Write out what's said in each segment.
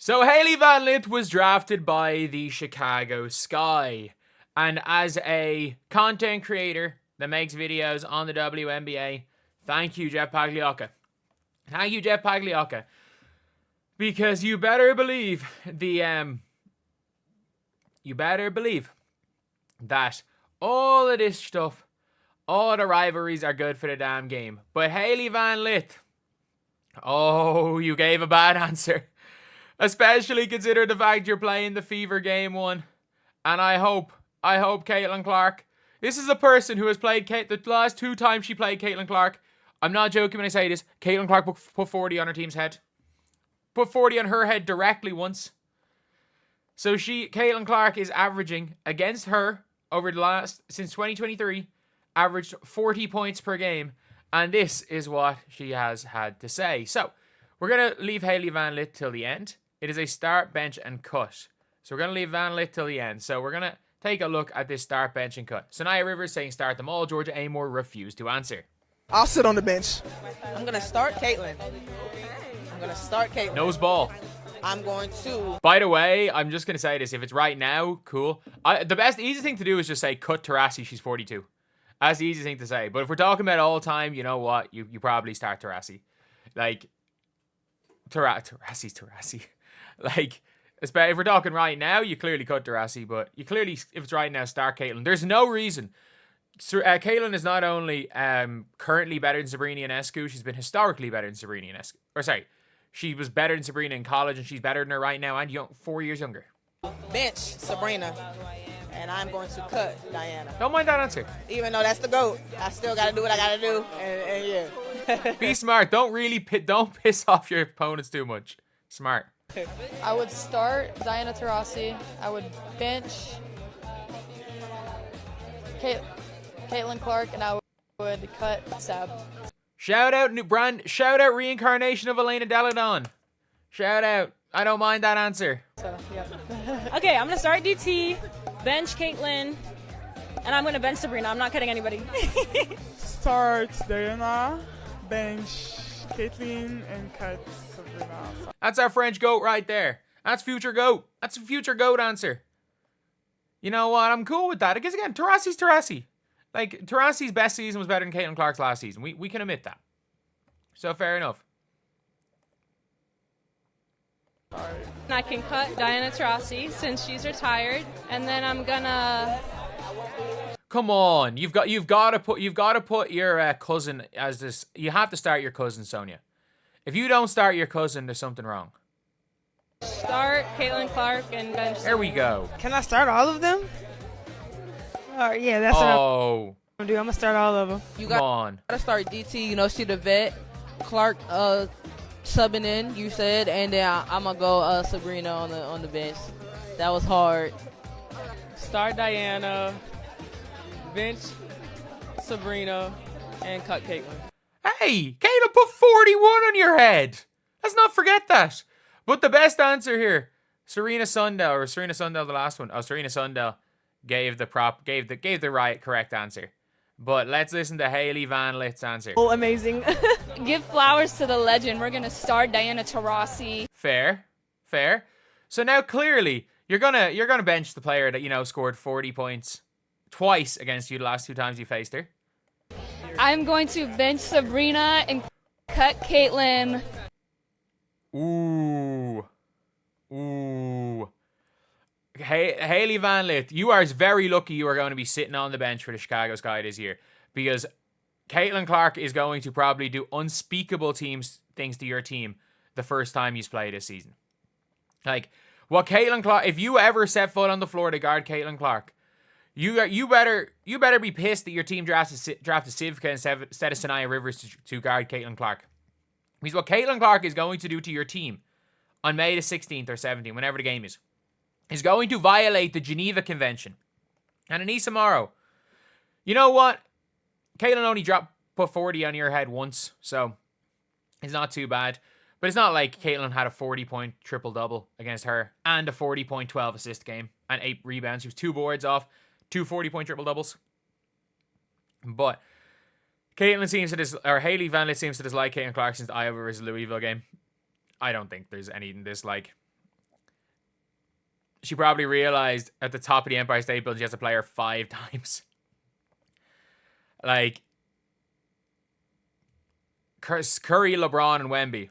So Hailey Van Lith was drafted by the Chicago Sky. And as a content creator that makes videos on the WNBA, thank you, Jeff Pagliocca. Thank you, Jeff Pagliocca. Because you better believe that all of this stuff, all the rivalries are good for the damn game. But Hailey Van Lith, oh, you gave a bad answer. Especially consider the fact you're playing the Fever Game 1. And I hope Caitlin Clark. This is a person who has played the last 2 times she played Caitlin Clark. I'm not joking when I say this. Caitlin Clark put 40 on her team's head. Put 40 on her head directly once. So Caitlin Clark is averaging against her over the since 2023, averaged 40 points per game. And this is what she has had to say. So we're going to leave Hailey Van Lith till the end. It is a start, bench, and cut. So we're going to leave Van Lith till the end. So we're going to take a look at this start, bench, and cut. Sanaya Rivers saying start them all. Georgia Amore refused to answer. I'll sit on the bench. I'm going to start Caitlin. Nose ball. I'm going to. By the way, I'm just going to say this. If it's right now, cool. The easy thing to do is just say cut Taurasi. She's 42. That's the easy thing to say. But if we're talking about all time, you know what? You probably start Taurasi. Like, Taurasi. Like, if we're talking right now, you clearly cut Taurasi, but you clearly, if it's right now, start Caitlin. There's no reason. Caitlin is not only currently better than Sabrina Ionescu, she's been historically better than Sabrina Ionescu. Or sorry, she was better than Sabrina in college, and she's better than her right now, and 4 years younger. Bench Sabrina, and I'm going to cut Diana. Don't mind that answer. Even though that's the GOAT, I still got to do what I got to do, and yeah. Be smart. Don't piss off your opponents too much. Smart. I would start Diana Taurasi. I would bench Caitlin Clark, and I would cut Sab. Shout out reincarnation of Elena Deladon. Shout out. I don't mind that answer. So, yeah. Okay, I'm going to start DT, bench Caitlin, and I'm going to bench Sabrina. I'm not cutting anybody. Start Diana, bench Caitlin, and cut Sabrina. That's our French GOAT right there. That's future GOAT. That's a future GOAT answer. You know what? I'm cool with that. Because again, Taurasi's Taurasi. Like, Taurasi's best season was better than Caitlin Clark's last season. We can admit that. So, fair enough. I can cut Diana Taurasi since she's retired, and then I'm gonna. Come on, you've got to put your cousin as this. You have to start your cousin, Sonia. If you don't start your cousin, there's something wrong. Start Caitlin Clark and bench. There we go. Can I start all of them? Yeah, that's what I'm gonna do. I'm gonna start all of them. You got to start DT. You know, she the vet. Clark subbing in. You said, and then I'm gonna go Sabrina on the bench. That was hard. Start Diana, bench Sabrina, and cut Caitlin. Hey, Caitlin put 41 on your head. Let's not forget that. But the best answer here, Serena Sundell, the last one. Oh, Serena Sundell gave the correct answer. But let's listen to Hailey Van Lith's answer. Oh, amazing. Give flowers to the legend. We're gonna start Diana Taurasi. Fair. So now clearly you're gonna bench the player that scored 40 points twice against you the last 2 times you faced her. I'm going to bench Sabrina and cut Caitlin. Ooh. Hey, Hailey Van Lith, you are very lucky you are going to be sitting on the bench for the Chicago Sky this year, because Caitlin Clark is going to probably do unspeakable things to your team the first time you play this season. Like, what Caitlin Clark, if you ever set foot on the floor to guard Caitlin Clark, you better be pissed that your team drafted Sivka instead of Sanaya Rivers to guard Caitlin Clark. Because what Caitlin Clark is going to do to your team on May the 16th or 17th, whenever the game is going to violate the Geneva Convention. And Anissa Morrow, you know what? Caitlin only put 40 on your head once, so it's not too bad. But it's not like Caitlin had a 40-point triple-double against her and a 40-point 12-assist game and 8 rebounds. She was 2 boards off, 2 40-point triple-doubles. But Hailey Van Lith seems to dislike Caitlin Clark since the Iowa versus Louisville game. I don't think there's any dislike. she probably realized at the top of the Empire State Building she has to play her 5 times. Like, Curry, LeBron, and Wemby.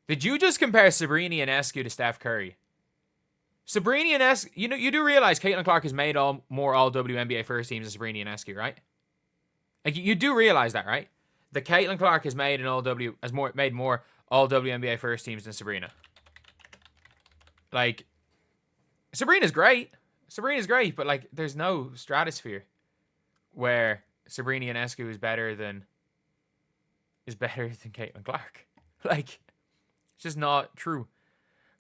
Did you just compare Sabrina Ionescu to Steph Curry? Sabrina Ionescu, you do realize Caitlin Clark has made more all WNBA first teams than Sabrina Ionescu, right? Like, you do realize that, right? That Caitlin Clark has made made more all WNBA first teams than Sabrina. Like, Sabrina's great. But like, there's no stratosphere where Sabrina Ionescu is better than Caitlin Clark. Like, it's just not true.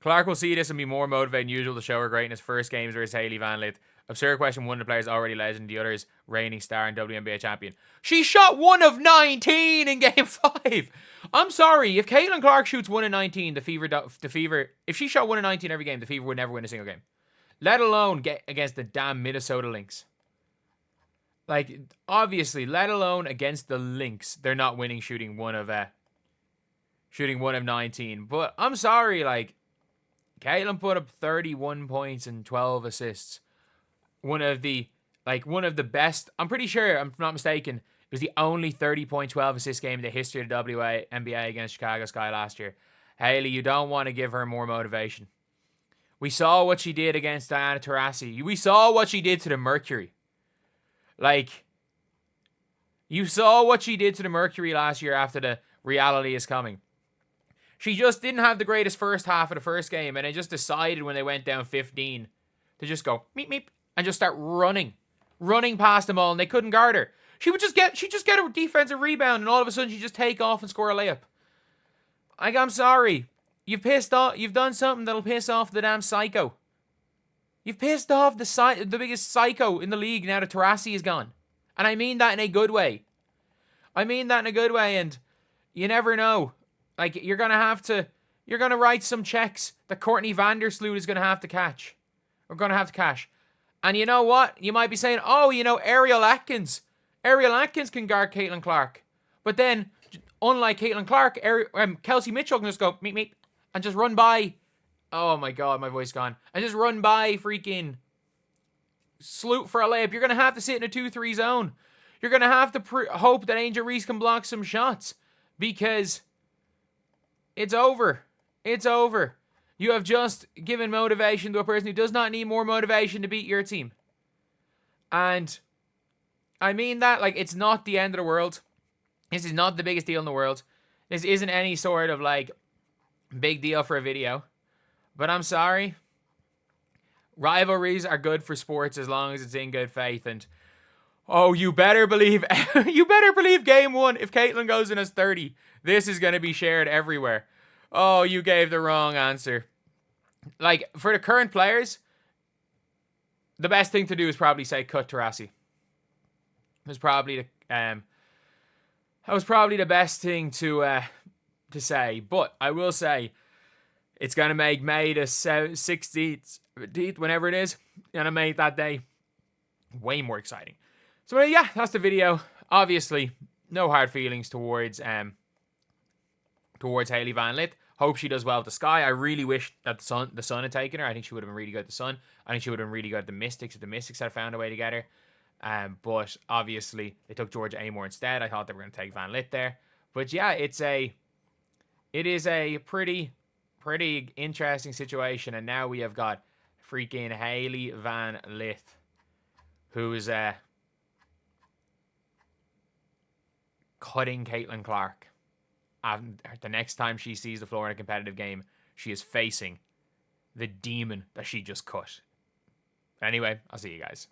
Clark will see this and be more motivated than usual to show her greatness. First games versus Hailey Van Lith. Absurd question. One of the players already legend. The other is reigning star and WNBA champion. She shot 1 of 19 in game 5. I'm sorry. If Caitlin Clark shoots 1 of 19, the Fever, if she shot 1 of 19 every game, the Fever would never win a single game. Let alone get against the damn Minnesota Lynx. Like, obviously, let alone against the Lynx, they're not winning shooting 1 of 19. But I'm sorry, like, Caitlin put up 31 points and 12 assists. One of the best, I'm pretty sure, I'm not mistaken, it was the only 30-point, 12 assist game in the history of the WNBA against Chicago Sky last year. Hailey, you don't want to give her more motivation. We saw what she did against Diana Taurasi. We saw what she did to the Mercury. Like, you saw what she did to the Mercury last year after the reality is coming. She just didn't have the greatest first half of the first game, and they just decided when they went down 15 to just go meep meep and just start running past them all, and they couldn't guard her. She'd just get a defensive rebound, and all of a sudden she'd just take off and score a layup. Like, I'm sorry. You've done something that'll piss off the damn psycho. You've pissed off the biggest psycho in the league now that Taurasi is gone. And I mean that in a good way. And you never know. Like, you're going to write some checks that Courtney Vandersloot is going to have to catch. We're going to have to cash. And you know what? You might be saying, oh, Ariel Atkins. Ariel Atkins can guard Caitlin Clark. But then, unlike Caitlin Clark, Kelsey Mitchell can just go meep meep and just run by. Oh my God, my voice gone. And just run by freaking Sloot for a layup. You're going to have to sit in a 2-3 zone. You're going to have to hope that Angel Reese can block some shots. Because it's over. It's over. You have just given motivation to a person who does not need more motivation to beat your team. And I mean that, like, it's not the end of the world. This is not the biggest deal in the world. This isn't any sort of, like, big deal for a video. But I'm sorry. Rivalries are good for sports as long as it's in good faith. And, oh, you better believe game 1, if Caitlin goes in as 30, this is going to be shared everywhere. Oh, you gave the wrong answer. Like, for the current players, the best thing to do is probably say cut Taurasi. That was probably the best thing to say. But I will say, it's going to make May the 16th, whenever it is, going to make that day way more exciting. So yeah, that's the video. Obviously, no hard feelings towards Hailey Van Lith. Hope she does well at the Sky. I really wish that the Sun had taken her. I think she would have been really good at the Sun. I think she would have been really good at the Mystics if the Mystics had found a way to get her. But obviously, they took Georgia Amore instead. I thought they were going to take Van Lith there. But yeah, it is a pretty interesting situation. And now we have got freaking Hailey Van Lith, who is cutting Caitlin Clark. The next time she sees the floor in a competitive game, she is facing the demon that she just cut. Anyway, I'll see you guys.